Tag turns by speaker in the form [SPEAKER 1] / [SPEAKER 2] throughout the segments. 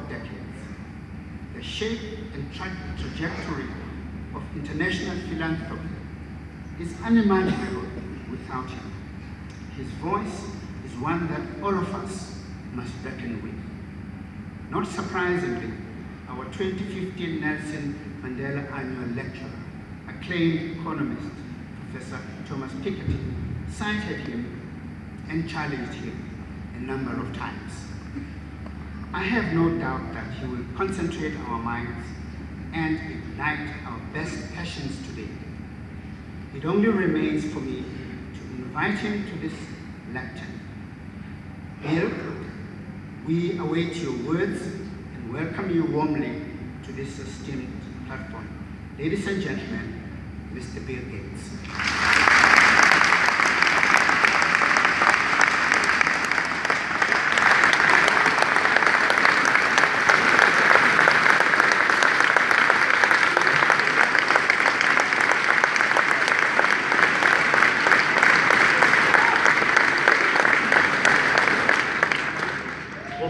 [SPEAKER 1] decades. The shape and trajectory of international philanthropy is unimaginable without him. His voice is one that all of us must reckon with. Not surprisingly, our 2015 Nelson Mandela Annual Lecturer, acclaimed economist, Professor Thomas Piketty, cited him and challenged him a number of times. I have no doubt that he will concentrate our minds and ignite our best passions today. It only remains for me to invite him to this lectern. Bill, we await your words and welcome you warmly to this esteemed platform. Ladies and gentlemen, Mr. Bill Gates.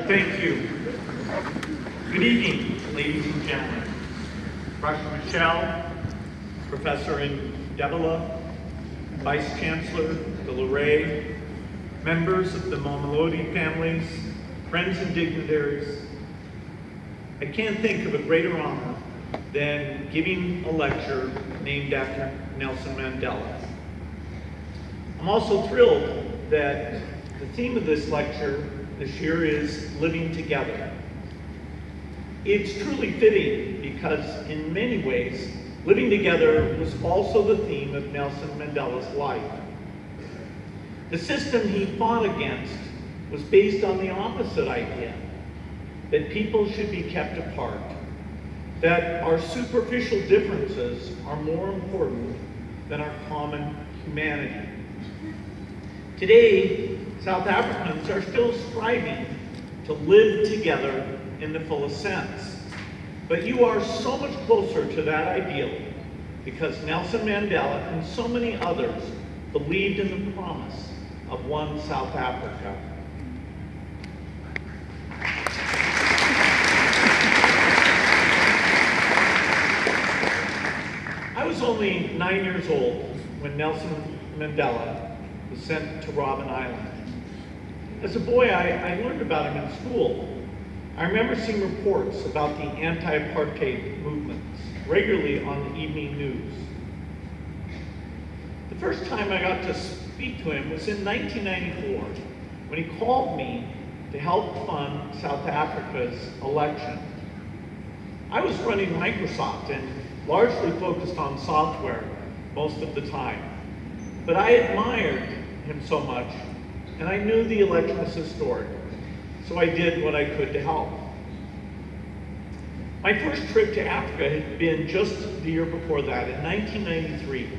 [SPEAKER 2] Thank you. Good evening, ladies and gentlemen. Dr. Michelle, Professor Ndebele, Vice Chancellor Delorey, members of the Mamelodi families, friends and dignitaries, I can't think of a greater honor than giving a lecture named after Nelson Mandela. I'm also thrilled that the theme of this lecture this year is Living Together. It's truly fitting because in many ways, living together was also the theme of Nelson Mandela's life. The system he fought against was based on the opposite idea, that people should be kept apart, that our superficial differences are more important than our common humanity. Today, South Africans are still striving to live together in the fullest sense. But you are so much closer to that ideal because Nelson Mandela and so many others believed in the promise of one South Africa. I was only 9 years old when Nelson Mandela was sent to Robben Island. As a boy, I learned about him in school. I remember seeing reports about the anti-apartheid movements regularly on the evening news. The first time I got to speak to him was in 1994, when he called me to help fund South Africa's election. I was running Microsoft and largely focused on software most of the time, but I admired him so much, and I knew the election was historic, so I did what I could to help. My first trip to Africa had been just the year before that, in 1993,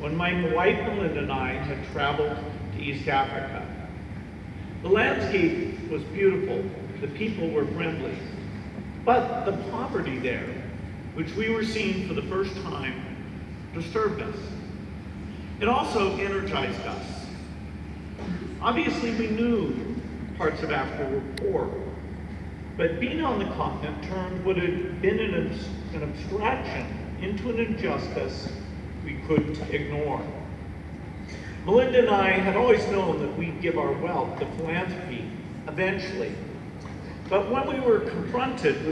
[SPEAKER 2] when my wife Melinda and I had traveled to East Africa. The landscape was beautiful, the people were friendly, but the poverty there, which we were seeing for the first time, disturbed us. It also energized us. Obviously, we knew parts of Africa were poor, but being on the continent turned what had been an abstraction into an injustice we couldn't ignore. Melinda and I had always known that we'd give our wealth to philanthropy eventually, but when we were confronted with